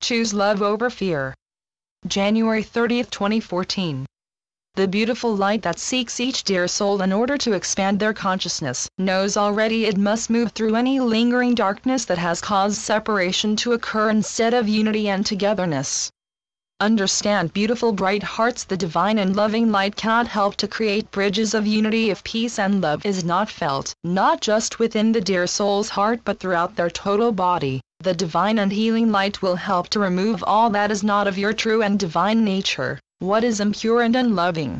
Choose love over fear. January 30, 2014. The beautiful light that seeks each dear soul in order to expand their consciousness knows already it must move through any lingering darkness that has caused separation to occur instead of unity and togetherness. Understand, beautiful bright hearts, the divine and loving light cannot help to create bridges of unity if peace and love is not felt, not just within the dear soul's heart but throughout their total body. The divine and healing light will help to remove all that is not of your true and divine nature, what is impure and unloving.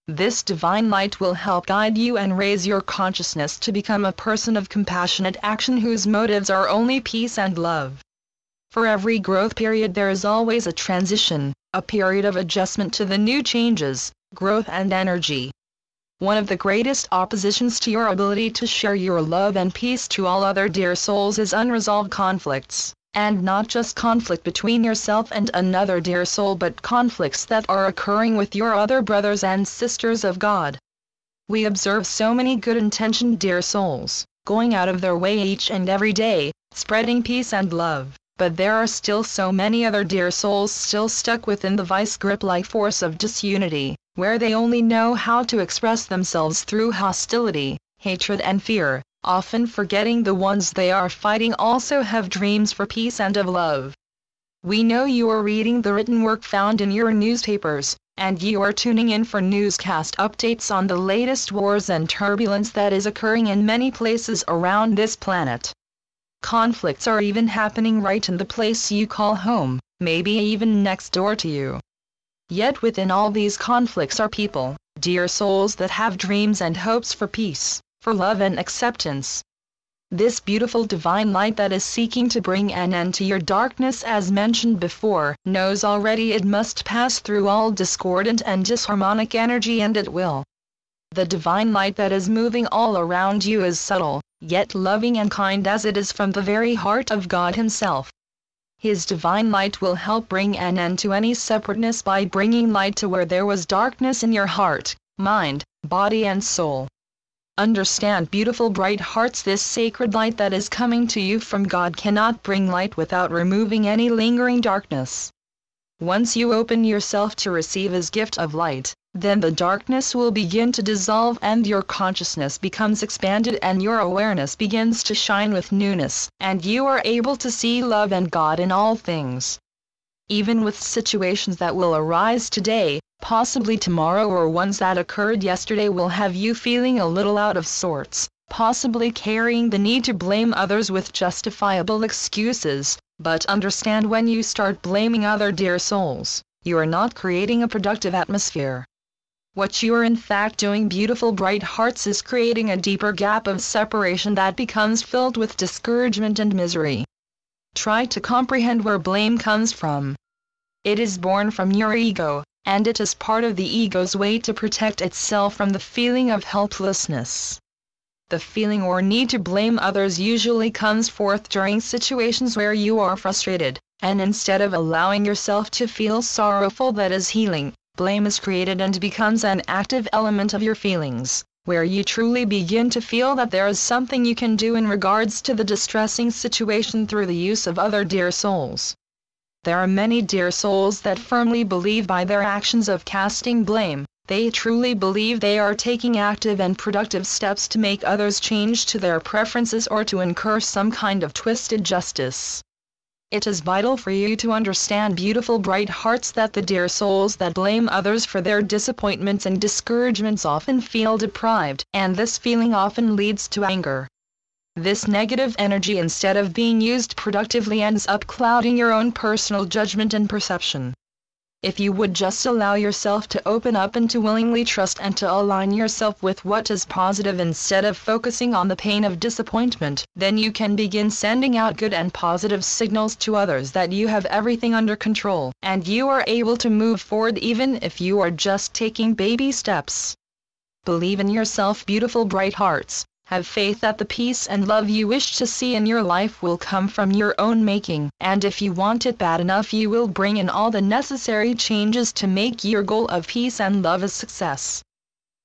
This divine light will help guide you and raise your consciousness to become a person of compassionate action whose motives are only peace and love. For every growth period there is always a transition, a period of adjustment to the new changes, growth and energy. One of the greatest oppositions to your ability to share your love and peace to all other dear souls is unresolved conflicts, and not just conflict between yourself and another dear soul but conflicts that are occurring with your other brothers and sisters of God. We observe so many good-intentioned dear souls, going out of their way each and every day, spreading peace and love. But there are still so many other dear souls still stuck within the vice grip-like force of disunity, where they only know how to express themselves through hostility, hatred and fear, often forgetting the ones they are fighting also have dreams for peace and of love. We know you are reading the written work found in your newspapers, and you are tuning in for newscast updates on the latest wars and turbulence that is occurring in many places around this planet. Conflicts are even happening right in the place you call home, maybe even next door to you. Yet within all these conflicts are people, dear souls that have dreams and hopes for peace, for love and acceptance. This beautiful divine light that is seeking to bring an end to your darkness, as mentioned before, knows already it must pass through all discordant and disharmonic energy, and it will. The divine light that is moving all around you is subtle, yet loving and kind, as it is from the very heart of God Himself. His divine light will help bring an end to any separateness by bringing light to where there was darkness in your heart, mind, body and soul. Understand, beautiful bright hearts, this sacred light that is coming to you from God cannot bring light without removing any lingering darkness. Once you open yourself to receive His gift of light, then the darkness will begin to dissolve and your consciousness becomes expanded and your awareness begins to shine with newness, and you are able to see love and God in all things. Even with situations that will arise today, possibly tomorrow, or ones that occurred yesterday will have you feeling a little out of sorts, possibly carrying the need to blame others with justifiable excuses, but understand, when you start blaming other dear souls, you are not creating a productive atmosphere. What you are in fact doing, beautiful bright hearts, is creating a deeper gap of separation that becomes filled with discouragement and misery. Try to comprehend where blame comes from. It is born from your ego, and it is part of the ego's way to protect itself from the feeling of helplessness. The feeling or need to blame others usually comes forth during situations where you are frustrated, and instead of allowing yourself to feel sorrowful, that is healing, blame is created and becomes an active element of your feelings, where you truly begin to feel that there is something you can do in regards to the distressing situation through the use of other dear souls. There are many dear souls that firmly believe by their actions of casting blame, they truly believe they are taking active and productive steps to make others change to their preferences or to incur some kind of twisted justice. It is vital for you to understand, beautiful bright hearts, that the dear souls that blame others for their disappointments and discouragements often feel deprived, and this feeling often leads to anger. This negative energy, instead of being used productively, ends up clouding your own personal judgment and perception. If you would just allow yourself to open up and to willingly trust and to align yourself with what is positive instead of focusing on the pain of disappointment, then you can begin sending out good and positive signals to others that you have everything under control, and you are able to move forward even if you are just taking baby steps. Believe in yourself, beautiful bright hearts. Have faith that the peace and love you wish to see in your life will come from your own making, and if you want it bad enough, you will bring in all the necessary changes to make your goal of peace and love a success.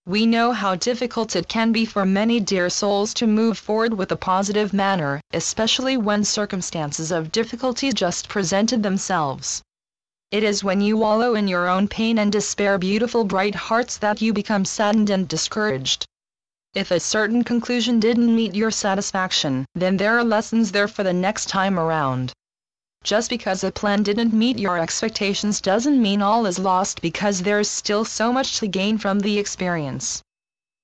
We know how difficult it can be for many dear souls to move forward with a positive manner, especially when circumstances of difficulty just presented themselves. It is when you wallow in your own pain and despair, beautiful bright hearts, that you become saddened and discouraged. If a certain conclusion didn't meet your satisfaction, then there are lessons there for the next time around. Just because a plan didn't meet your expectations doesn't mean all is lost, because there's still so much to gain from the experience.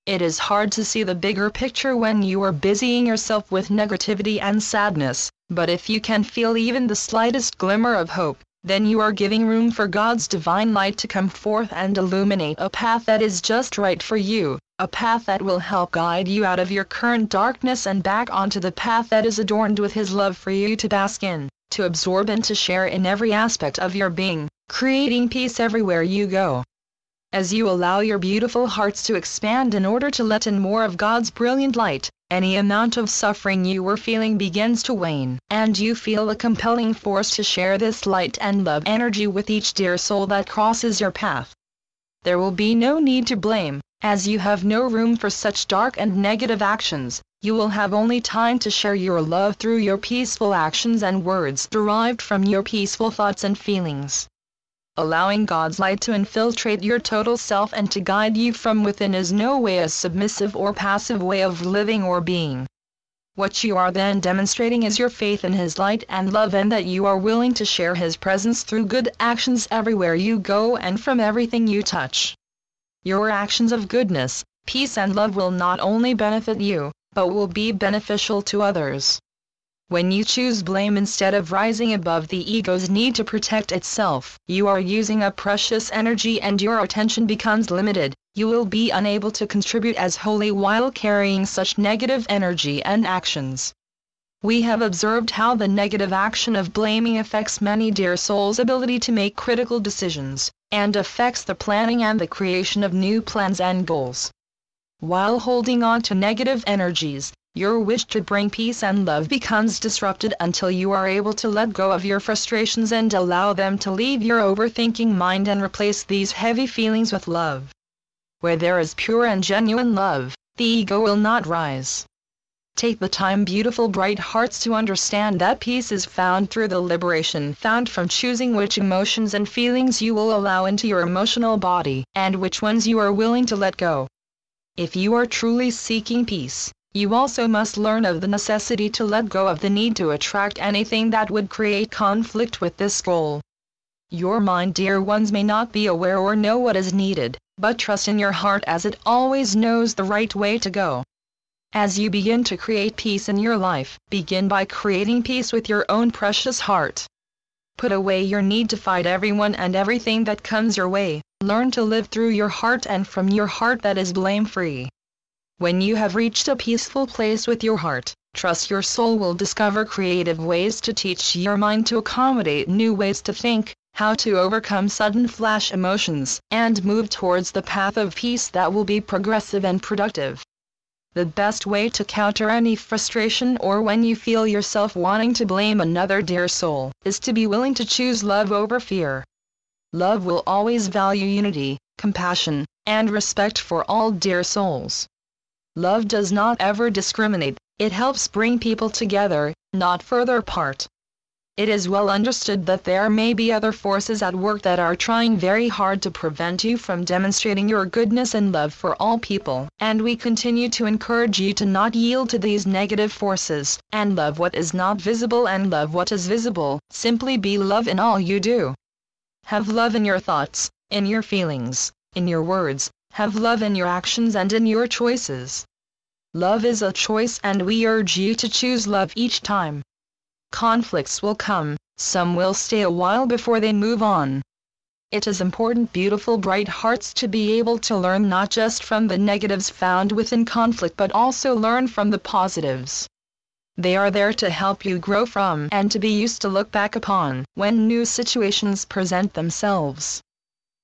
It is hard to see the bigger picture when you are busying yourself with negativity and sadness, but if you can feel even the slightest glimmer of hope, then you are giving room for God's divine light to come forth and illuminate a path that is just right for you, a path that will help guide you out of your current darkness and back onto the path that is adorned with His love for you to bask in, to absorb and to share in every aspect of your being, creating peace everywhere you go. As you allow your beautiful hearts to expand in order to let in more of God's brilliant light, any amount of suffering you were feeling begins to wane, and you feel a compelling force to share this light and love energy with each dear soul that crosses your path. There will be no need to blame, as you have no room for such dark and negative actions. You will have only time to share your love through your peaceful actions and words derived from your peaceful thoughts and feelings. Allowing God's light to infiltrate your total self and to guide you from within is no way a submissive or passive way of living or being. What you are then demonstrating is your faith in His light and love, and that you are willing to share His presence through good actions everywhere you go and from everything you touch. Your actions of goodness, peace and love will not only benefit you, but will be beneficial to others. When you choose blame instead of rising above the ego's need to protect itself, you are using up precious energy and your attention becomes limited. You will be unable to contribute as wholly while carrying such negative energy and actions. We have observed how the negative action of blaming affects many dear souls' ability to make critical decisions, and affects the planning and the creation of new plans and goals. While holding on to negative energies, your wish to bring peace and love becomes disrupted until you are able to let go of your frustrations and allow them to leave your overthinking mind and replace these heavy feelings with love. Where there is pure and genuine love, the ego will not rise. Take the time, beautiful bright hearts, to understand that peace is found through the liberation found from choosing which emotions and feelings you will allow into your emotional body, and which ones you are willing to let go. If you are truly seeking peace, you also must learn of the necessity to let go of the need to attract anything that would create conflict with this goal. Your mind, dear ones, may not be aware or know what is needed, but trust in your heart, as it always knows the right way to go. As you begin to create peace in your life, begin by creating peace with your own precious heart. Put away your need to fight everyone and everything that comes your way. Learn to live through your heart and from your heart that is blame-free. When you have reached a peaceful place with your heart, trust your soul will discover creative ways to teach your mind to accommodate new ways to think, how to overcome sudden flash emotions, and move towards the path of peace that will be progressive and productive. The best way to counter any frustration or when you feel yourself wanting to blame another dear soul is to be willing to choose love over fear. Love will always value unity, compassion, and respect for all dear souls. Love does not ever discriminate, it helps bring people together, not further apart. It is well understood that there may be other forces at work that are trying very hard to prevent you from demonstrating your goodness and love for all people, and we continue to encourage you to not yield to these negative forces, and love what is not visible and love what is visible. Simply be love in all you do. Have love in your thoughts, in your feelings, in your words. Have love in your actions and in your choices. Love is a choice, and we urge you to choose love each time. Conflicts will come, some will stay a while before they move on. It is important, beautiful bright hearts, to be able to learn not just from the negatives found within conflict but also learn from the positives. They are there to help you grow from and to be used to look back upon when new situations present themselves.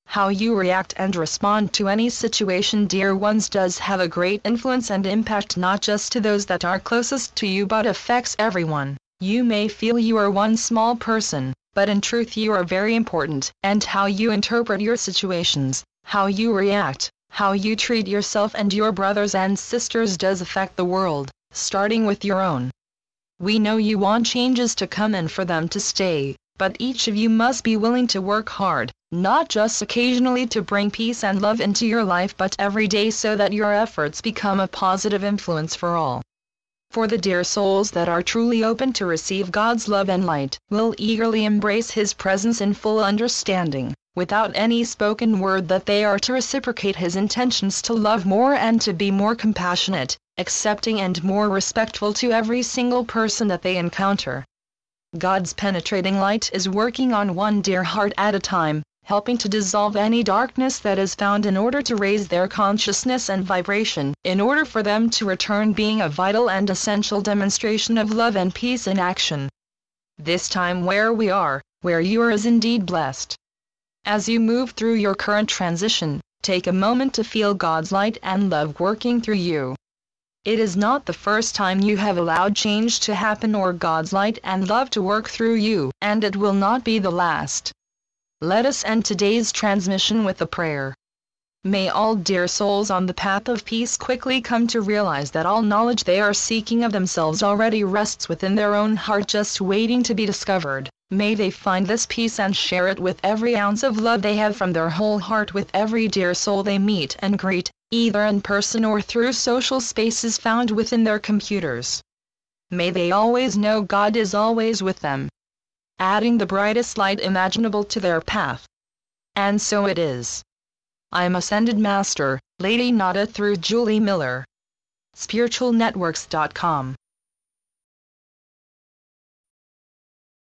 How you react and respond to any situation, dear ones, does have a great influence and impact not just to those that are closest to you but affects everyone. You may feel you are one small person, but in truth you are very important, and how you interpret your situations, how you react, How you treat yourself and your brothers and sisters does affect the world, starting with your own. We know you want changes to come and for them to stay, but each of you must be willing to work hard, not just occasionally to bring peace and love into your life but every day so that your efforts become a positive influence for all. For the dear souls that are truly open to receive God's love and light will eagerly embrace His presence in full understanding, without any spoken word that they are to reciprocate His intentions to love more and to be more compassionate, accepting and more respectful to every single person that they encounter. God's penetrating light is working on one dear heart at a time, helping to dissolve any darkness that is found in order to raise their consciousness and vibration, in order for them to return being a vital and essential demonstration of love and peace in action. This time where we are, where you are is indeed blessed. As you move through your current transition, take a moment to feel God's light and love working through you. It is not the first time you have allowed change to happen or God's light and love to work through you, and it will not be the last. Let us end today's transmission with a prayer. May all dear souls on the path of peace quickly come to realize that all knowledge they are seeking of themselves already rests within their own heart, just waiting to be discovered. May they find this peace and share it with every ounce of love they have from their whole heart with every dear soul they meet and greet, either in person or through social spaces found within their computers. May they always know God is always with them, adding the brightest light imaginable to their path. And so it is. I am Ascended Master, Lady Nada through Julie Miller. SpiritualNetworks.com